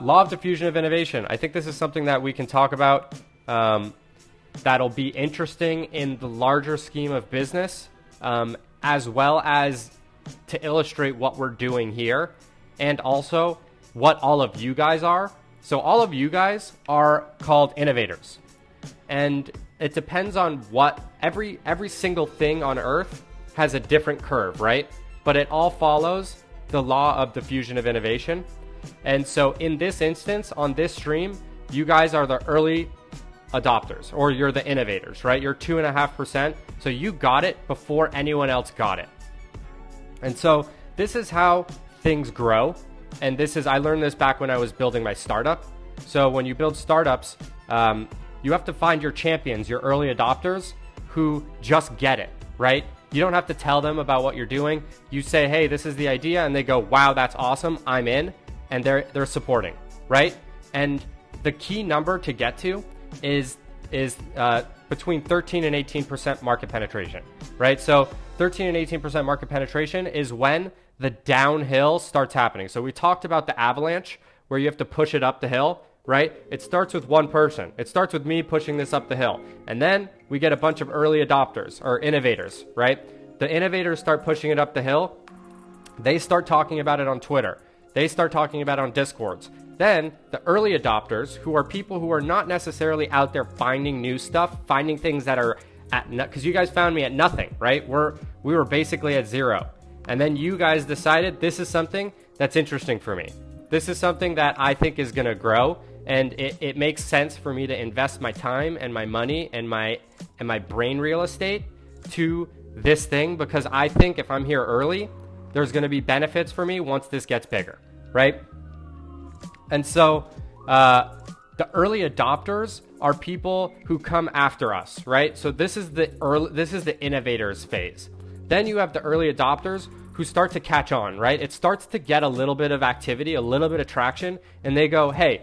Law of diffusion of innovation. I think this is something that we can talk about that'll be interesting in the larger scheme of business, as well as to illustrate what we're doing here, and also what all of you guys are. So all of you guys are called innovators, and it depends on what every single thing on Earth has a different curve, right? But it all follows the law of diffusion of innovation. And so in this instance, on this stream, you guys are the early adopters, or you're the innovators, right? You're 2.5%. So you got it before anyone else got it. And so this is how things grow. And this is, I learned this back when I was building my startup. So when you build startups, you have to find your champions, your early adopters who just get it, right? You don't have to tell them about what you're doing. You say, hey, this is the idea. And they go, wow, that's awesome. I'm in. And they're supporting, right? And the key number to get to is between 13 and 18% market penetration, right? So 13 and 18% market penetration is when the downhill starts happening. So we talked about the avalanche where you have to push it up the hill, right? It starts with one person. It starts with me pushing this up the hill. And then we get a bunch of early adopters or innovators, right? The innovators start pushing it up the hill. They start talking about it on Twitter. They start talking about it on Discords. Then the early adopters, who are people who are not necessarily out there finding new stuff, finding things that are at, because you guys found me at nothing, right? We were basically at zero. And then you guys decided this is something that's interesting for me. This is something that I think is going to grow. And it makes sense for me to invest my time and my money and my brain real estate to this thing, because I think if I'm here early, there's going to be benefits for me once this gets bigger, right? And so the early adopters are people who come after us, right? So this is the innovators phase. Then you have the early adopters who start to catch on, right? It starts to get a little bit of activity, a little bit of traction, and they go, hey,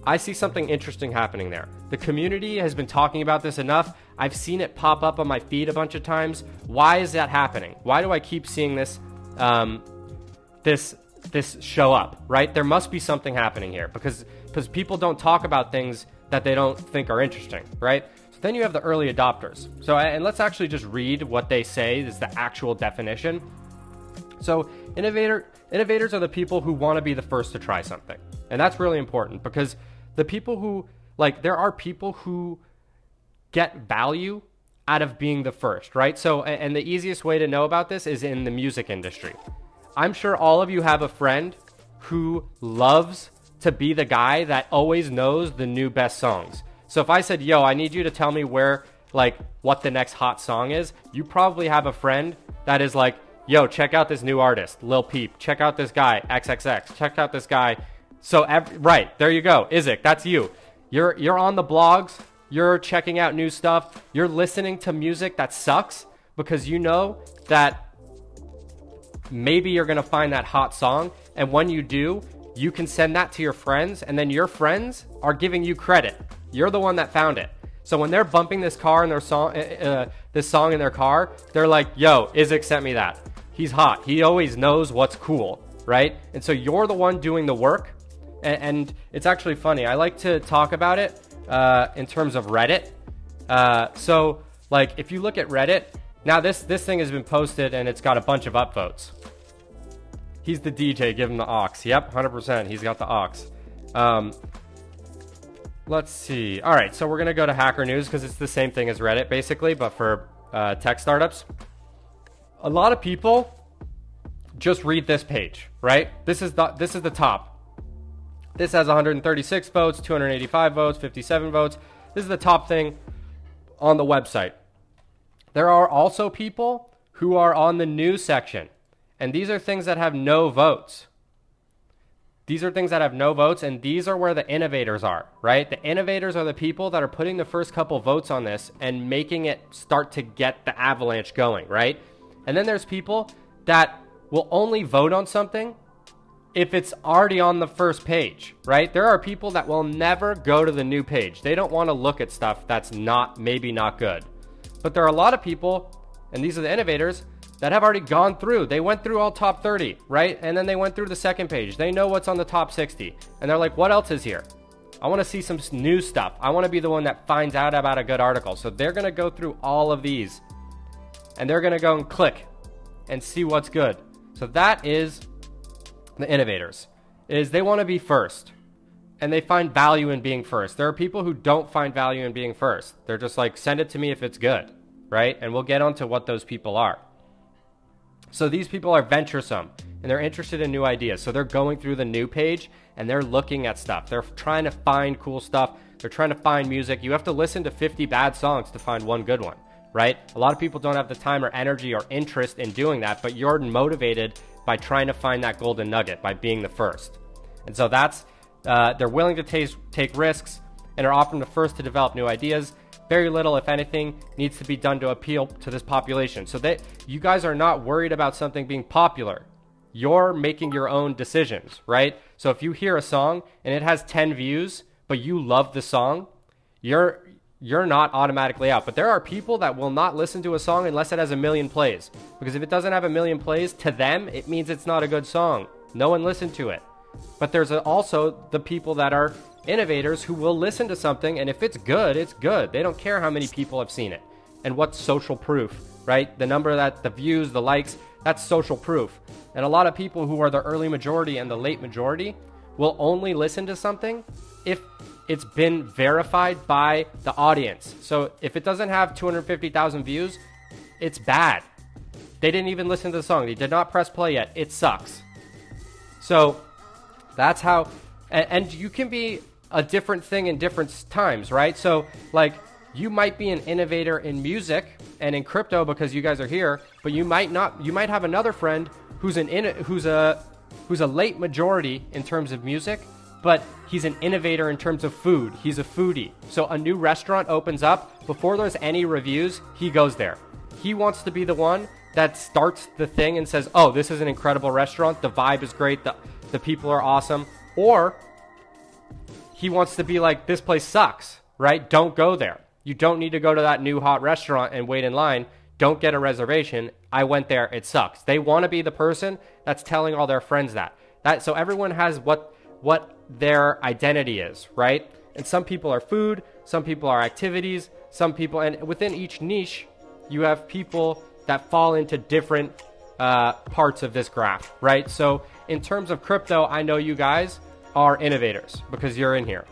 I see something interesting happening there. The community has been talking about this enough. I've seen it pop up on my feed a bunch of times. Why is that happening? Why do I keep seeing this this show up, right? There must be something happening here because people don't talk about things that they don't think are interesting, right? So then you have the early adopters. So, and let's actually just read what they say is the actual definition. So innovators are the people who want to be the first to try something. And that's really important because the people who, like, there are people who get value out of being the first, right? So, and the easiest way to know about this is in the music industry. I'm sure all of you have a friend who loves to be the guy that always knows the new best songs. So if I said, yo, I need you to tell me where, like, what the next hot song is, you probably have a friend that is like, yo, check out this new artist, Lil Peep. Check out this guy, XXX. Check out this guy. So, right, there you go. Isaac, that's you. You're on the blogs. You're checking out new stuff. You're listening to music that sucks because you know that maybe you're going to find that hot song. And when you do, you can send that to your friends. And then your friends are giving you credit. You're the one that found it. So when they're bumping this car in their song, this song in their car, they're like, yo, Isaac sent me that. He's hot. He always knows what's cool, right? And so you're the one doing the work. And it's actually funny. I like to talk about it in terms of Reddit. So, like, if you look at Reddit, now this thing has been posted and it's got a bunch of upvotes. He's the DJ, give him the aux. Yep, 100%. He's got the aux. Let's see. All right, so we're going to go to Hacker News because it's the same thing as Reddit, basically, but for tech startups. A lot of people just read this page, right? This is the top. This has 136 votes, 285 votes, 57 votes. This is the top thing on the website. There are also people who are on the news section, and these are things that have no votes. These are things that have no votes, and these are where the innovators are, right? The innovators are the people that are putting the first couple votes on this and making it start to get the avalanche going, right? And then there's people that will only vote on something if it's already on the first page, right? There are people that will never go to the new page. They don't want to look at stuff that's maybe not good. But there are a lot of people, and these are the innovators, that have already gone through. They went through all top 30, right? And then they went through the second page. They know what's on the top 60. And they're like, what else is here? I want to see some new stuff. I want to be the one that finds out about a good article. So they're going to go through all of these. And they're going to go and click and see what's good. So that is the innovators. Is they want to be first. And they find value in being first. There are people who don't find value in being first. They're just like, send it to me if it's good, right? And we'll get onto what those people are. So these people are venturesome and they're interested in new ideas. So they're going through the new page and they're looking at stuff. They're trying to find cool stuff. They're trying to find music. You have to listen to 50 bad songs to find one good one, right? A lot of people don't have the time or energy or interest in doing that, but you're motivated by trying to find that golden nugget, by being the first. And so that's, they're willing to take risks and are often the first to develop new ideas. Very little, if anything, needs to be done to appeal to this population. So that you guys are not worried about something being popular. You're making your own decisions, right? So if you hear a song and it has 10 views, but you love the song, you're not automatically out. But there are people that will not listen to a song unless it has 1 million plays. Because if it doesn't have 1 million plays, to them, it means it's not a good song. No one listened to it. But there's also the people that are innovators who will listen to something, and if it's good, it's good. They don't care how many people have seen it. And what's social proof, right? The number that the views, the likes, that's social proof. And a lot of people who are the early majority and the late majority will only listen to something if it's been verified by the audience. So if it doesn't have 250,000 views, it's bad. They didn't even listen to the song. They did not press play yet. It sucks. So that's how, and you can be a different thing in different times, right? So like you might be an innovator in music and in crypto because you guys are here, but you might not. You might have another friend who's a late majority in terms of music, but he's an innovator in terms of food. He's a foodie. So a new restaurant opens up, before there's any reviews, he goes there. He wants to be the one that starts the thing and says, oh, this is an incredible restaurant. The vibe is great. The people are awesome. Or he wants to be like, this place sucks, right? Don't go there. You don't need to go to that new hot restaurant and wait in line. Don't get a reservation. I went there. It sucks. They want to be the person that's telling all their friends that. So everyone has what their identity is, right? And some people are food. Some people are activities. Some people, and within each niche, you have people that fall into different parts of this graph, right? So in terms of crypto, I know you guys are innovators because you're in here,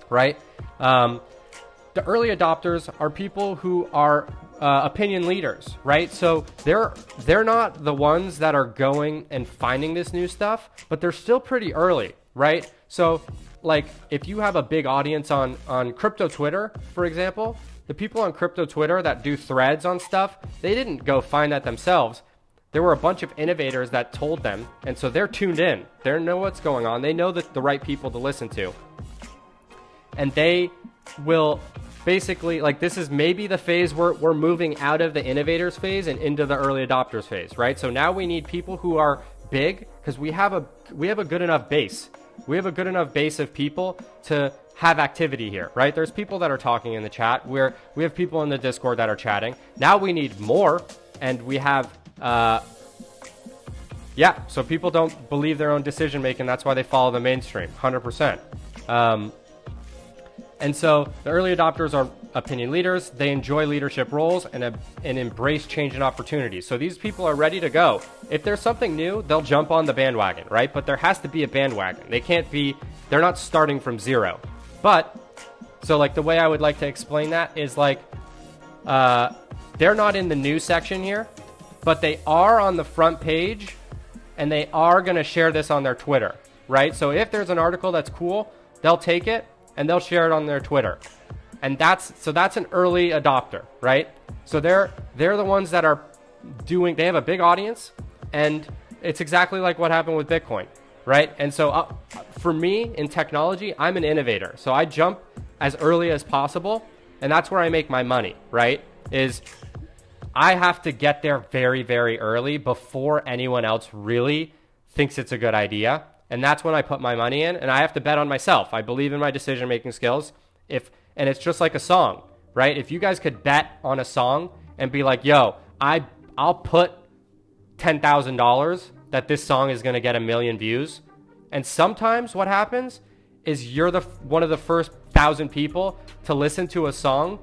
right? The early adopters are people who are opinion leaders, right? So they're not the ones that are going and finding this new stuff, but they're still pretty early, right? So like if you have a big audience on crypto Twitter, for example, the people on crypto Twitter that do threads on stuff, they didn't go find that themselves. There were a bunch of innovators that told them, and so they're tuned in. They know what's going on. They know the right people to listen to. And they will basically, like this is maybe the phase where we're moving out of the innovators phase and into the early adopters phase, right? So now we need people who are big because we have a good enough base. We have a good enough base of people to have activity here, right? There's people that are talking in the chat. We have people in the Discord that are chatting. Now we need more, and we have so people don't believe their own decision making. That's why they follow the mainstream 100%. And so the early adopters are opinion leaders. They enjoy leadership roles and embrace change and opportunities. So these people are ready to go. If there's something new, they'll jump on the bandwagon, right? But there has to be a bandwagon. They're not starting from zero. But so like the way I would like to explain that is like they're not in the news section here, but they are on the front page and they are going to share this on their Twitter, right? So if there's an article that's cool, they'll take it and they'll share it on their Twitter. And that's an early adopter, right? So they're the ones that are they have a big audience, and it's exactly like what happened with Bitcoin, right? And so for me in technology, I'm an innovator. So I jump as early as possible, and that's where I make my money, right? Is I have to get there very, very early before anyone else really thinks it's a good idea. And that's when I put my money in, and I have to bet on myself. I believe in my decision-making skills. And it's just like a song, right? If you guys could bet on a song and be like, yo, I'll put $10,000 that this song is going to get 1 million views. And sometimes what happens is you're one of the first 1,000 people to listen to a song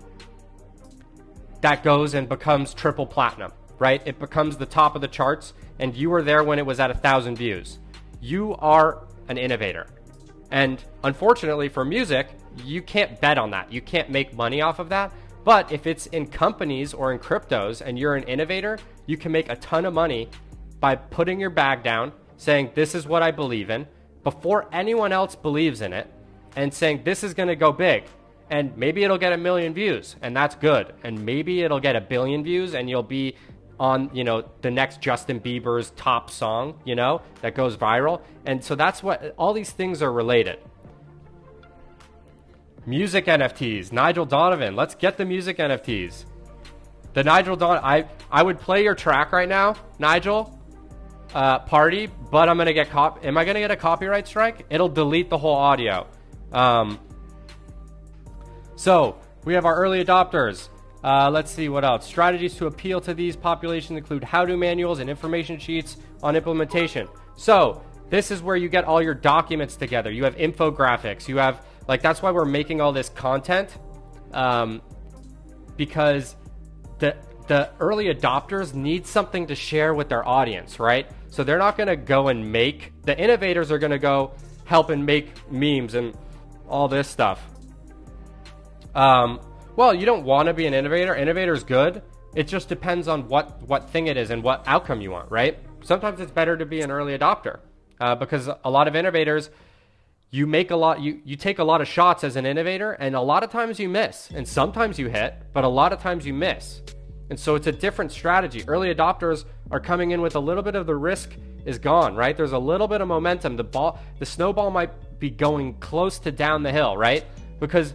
that goes and becomes triple platinum, right? It becomes the top of the charts, and you were there when it was at 1,000 views. You are an innovator. And unfortunately for music, you can't bet on that. You can't make money off of that. But if it's in companies or in cryptos and you're an innovator, you can make a ton of money by putting your bag down, saying, this is what I believe in, before anyone else believes in it, and saying, this is going to go big. And maybe it'll get 1 million views, and that's good. And maybe it'll get 1 billion views, and you'll be on, the next Justin Bieber's top song, that goes viral. And so that's what, all these things are related. Music NFTs, Nigel Donovan. Let's get the music NFTs. The Nigel Donovan, I would play your track right now, Nigel, Party, but I'm going to get am I going to get a copyright strike? It'll delete the whole audio. So we have our early adopters. Let's see what else. Strategies to appeal to these populations include how-to manuals and information sheets on implementation. So this is where you get all your documents together. You have infographics. You have, that's why we're making all this content, because the early adopters need something to share with their audience, right? So they're not going to go and the innovators are going to go help and make memes and all this stuff. Well, you don't want to be an innovator. Innovator's good. It just depends on what thing it is and what outcome you want, right? Sometimes it's better to be an early adopter, because a lot of innovators, you take a lot of shots as an innovator, and a lot of times you miss, and sometimes you hit, but a lot of times you miss. And so it's a different strategy. Early adopters are coming in with a little bit of the risk is gone, right? There's a little bit of momentum. The snowball might be going close to down the hill, right? Because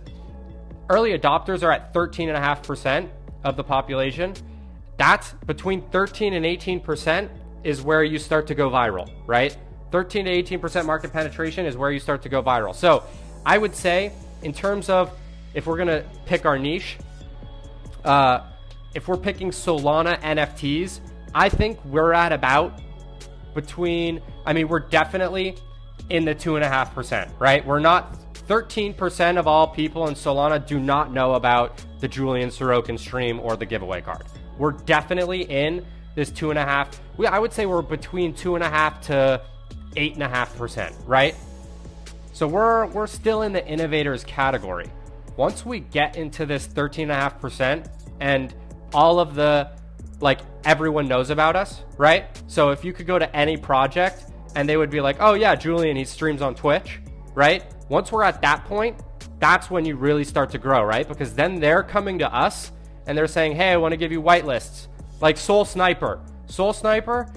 early adopters are at 13.5% of the population. That's between 13 and 18% is where you start to go viral, right? 13 to 18% market penetration is where you start to go viral. So I would say, in terms of, if we're going to pick our niche, if we're picking Solana NFTs, I think we're at about we're definitely in the 2.5%, right? We're not, 13% of all people in Solana do not know about the Julian Sorokin stream or the giveaway card. We're definitely in this 2.5. I would say we're between 2.5 to 8.5%, right? So we're still in the innovators category. Once we get into this 13.5% and all of the, everyone knows about us, right? So if you could go to any project and they would be like, oh yeah, Julian, he streams on Twitch, right? Once we're at that point, that's when you really start to grow, right? Because then they're coming to us and they're saying, hey, I want to give you whitelists. Like Soul Sniper. Soul Sniper,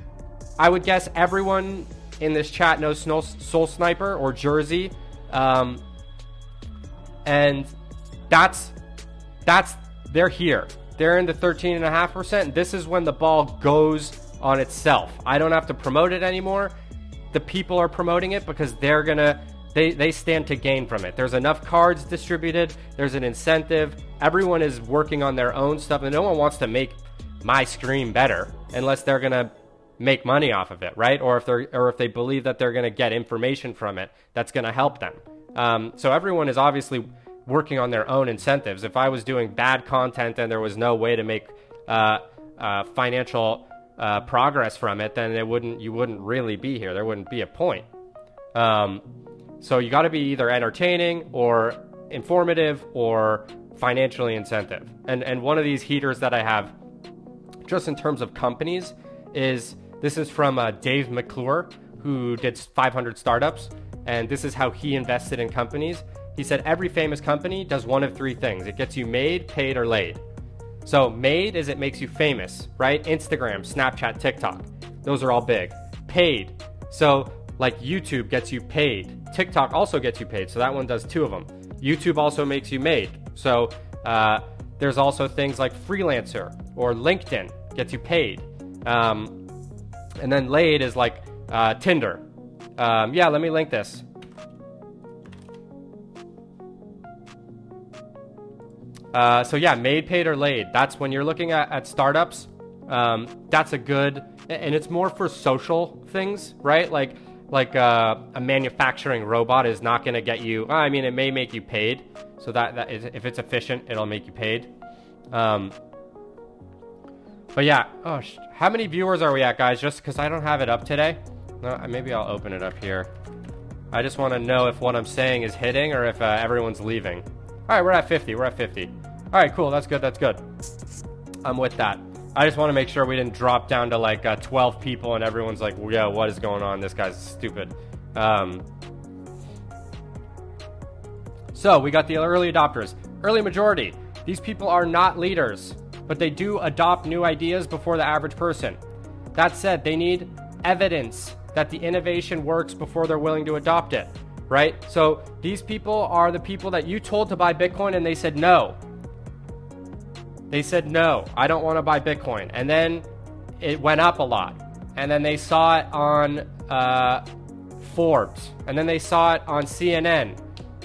I would guess everyone in this chat knows Soul Sniper or Jersey. And they're here. They're in the 13.5%. This is when the ball goes on itself. I don't have to promote it anymore. The people are promoting it because they stand to gain from it. There's enough cards distributed. There's an incentive. Everyone is working on their own stuff, and no one wants to make my stream better unless they're gonna make money off of it, right? Or if they believe that they're gonna get information from it that's gonna help them. So everyone is obviously working on their own incentives. If I was doing bad content and there was no way to make financial progress from it, then you wouldn't really be here. There wouldn't be a point. So you got to be either entertaining or informative or financially incentive. And one of these heaters that I have, just in terms of companies, is from Dave McClure, who did 500 startups, and this is how he invested in companies. He said every famous company does one of three things. It gets you made, paid, or laid. So made is it makes you famous, right? Instagram, Snapchat, TikTok. Those are all big. Paid. So like YouTube gets you paid. TikTok also gets you paid. So that one does two of them. YouTube also makes you made. So there's also things like freelancer or LinkedIn gets you paid. And then laid is like Tinder. Yeah, let me link this. So yeah, made, paid, or laid. That's when you're looking at startups. That's a good and it's more for social things, right? Like a manufacturing robot is not going to get you. I mean, it may make you paid, so that is, if it's efficient, it'll make you paid. But yeah, how many viewers are we at, guys? Just because I don't have it up today. No, maybe I'll open it up here. I just want to know if what I'm saying is hitting or if everyone's leaving. All right, we're at 50. We're at 50. All right, cool. That's good. That's good. I'm with that. I just want to make sure we didn't drop down to like 12 people and everyone's like, yeah, what is going on? This guy's stupid. So we got the early adopters. Early majority. These people are not leaders, but they do adopt new ideas before the average person. That said, they need evidence that the innovation works before they're willing to adopt it, right? So these people are the people that you told to buy Bitcoin and they said no. They said, no, I don't want to buy Bitcoin. And then it went up a lot. And then they saw it on Forbes. And then they saw it on CNN.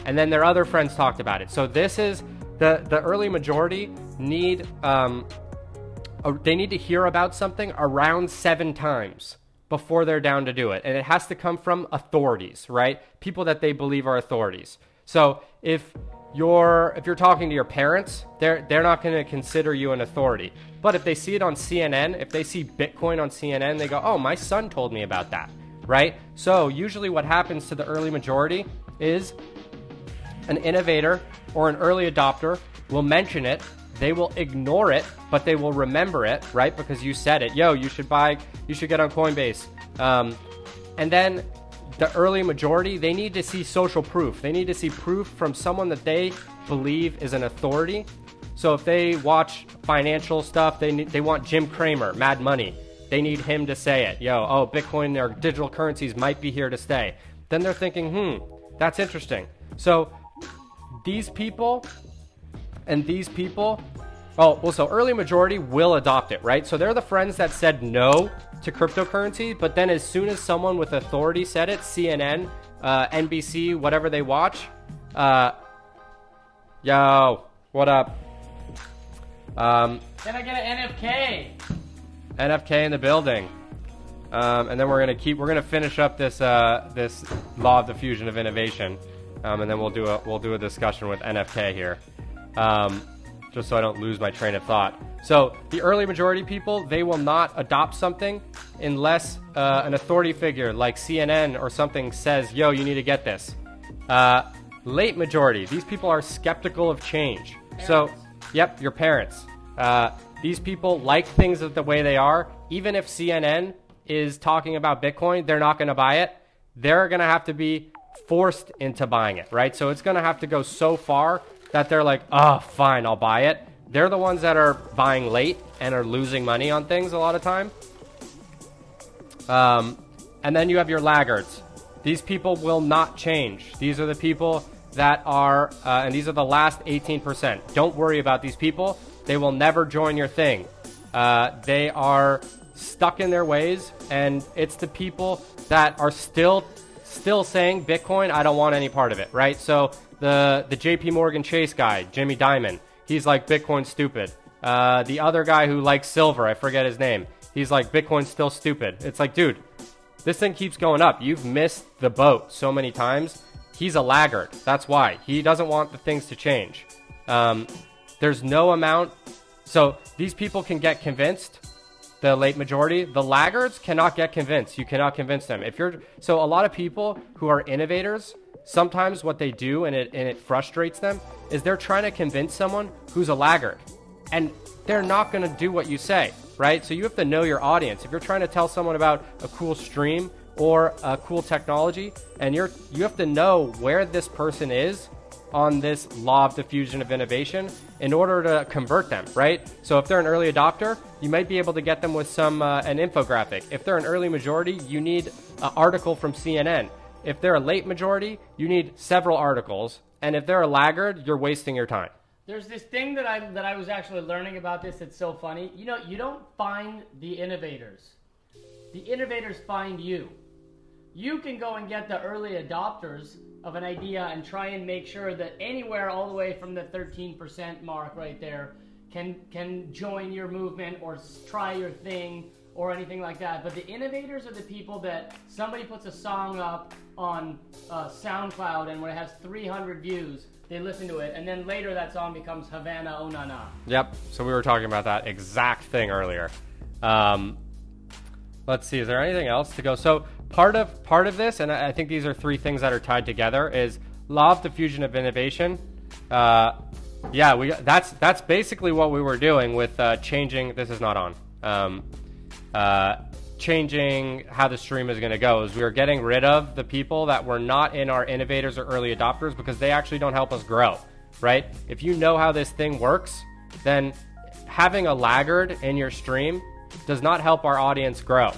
And then their other friends talked about it. So this is the early majority need, they need to hear about something around 7 times before they're down to do it. And it has to come from authorities, right? People that they believe are authorities. So if you're talking to your parents, they're not going to consider you an authority. But if they see it on CNN, if they see Bitcoin on CNN, they go, oh, my son told me about that, right? So usually what happens to the early majority is an innovator or an early adopter will mention it. They will ignore it, but they will remember it, right? Because you said it. Yo, you should get on Coinbase. And then the early majority, they need to see social proof. They need to see proof from someone that they believe is an authority. So if they watch financial stuff, they want Jim Cramer, Mad Money. They need him to say it. Bitcoin or digital currencies might be here to stay. Then they're thinking, that's interesting. So these people and these people, so early majority will adopt it, right? So they're the friends that said no to cryptocurrency, but then as soon as someone with authority said it, CNN, NBC, whatever they watch, yo, what up? Can I get an NFK? NFK in the building. And then we're gonna finish up this this law of diffusion of innovation, and then we'll do a discussion with NFK here, just so I don't lose my train of thought. So the early majority people, they will not adopt something unless an authority figure like CNN or something says, yo, you need to get this. Late majority, these people are skeptical of change. Parents. So, yep, your parents. These people like things the way they are. Even if CNN is talking about Bitcoin, they're not going to buy it. They're going to have to be forced into buying it, right? So it's going to have to go so far that they're like, oh, fine, I'll buy it. They're the ones that are buying late and are losing money on things a lot of time. And then you have your laggards. These people will not change. These are the people that are, and these are the last 18%. Don't worry about these people. They will never join your thing. They are stuck in their ways, and it's the people that are still saying Bitcoin, I don't want any part of it, right? So the JP Morgan Chase guy, Jimmy Dimon, he's like, Bitcoin's stupid. The other guy who likes silver, I forget his name, he's like, Bitcoin's still stupid. It's like, dude, this thing keeps going up. You've missed the boat so many times. He's a laggard. That's why. He doesn't want the things to change. There's no amount. So these people can get convinced, the late majority. The laggards cannot get convinced. You cannot convince them. So a lot of people who are innovators, sometimes what they do, and it frustrates them, is they're trying to convince someone who's a laggard. And they're not going to do what you say, right? So you have to know your audience. If you're trying to tell someone about a cool stream or a cool technology, and you have to know where this person is on this law of diffusion of innovation in order to convert them, right? So if they're an early adopter, you might be able to get them with some an infographic. If they're an early majority, you need an article from CNN. If they're a late majority, you need several articles. And if they're a laggard, you're wasting your time. There's this thing that I was actually learning about this that's so funny. You know, you don't find the innovators. The innovators find you. You can go and get the early adopters of an idea and try and make sure that anywhere all the way from the 13% mark right there can join your movement or try your thing or anything like that. But the innovators are the people that somebody puts a song up on SoundCloud, and when it has 300 views, they listen to it, and then later that song becomes Havana Oh Na Na. Yep. So we were talking about that exact thing earlier. Let's see. Is there anything else to go? So part of this, and I think these are three things that are tied together, is law of diffusion of innovation. That's basically what we were doing with changing. This is not on. Changing how the stream is going to go is we were getting rid of the people that were not in our innovators or early adopters because they actually don't help us grow, right? If you know how this thing works, then having a laggard in your stream does not help our audience grow.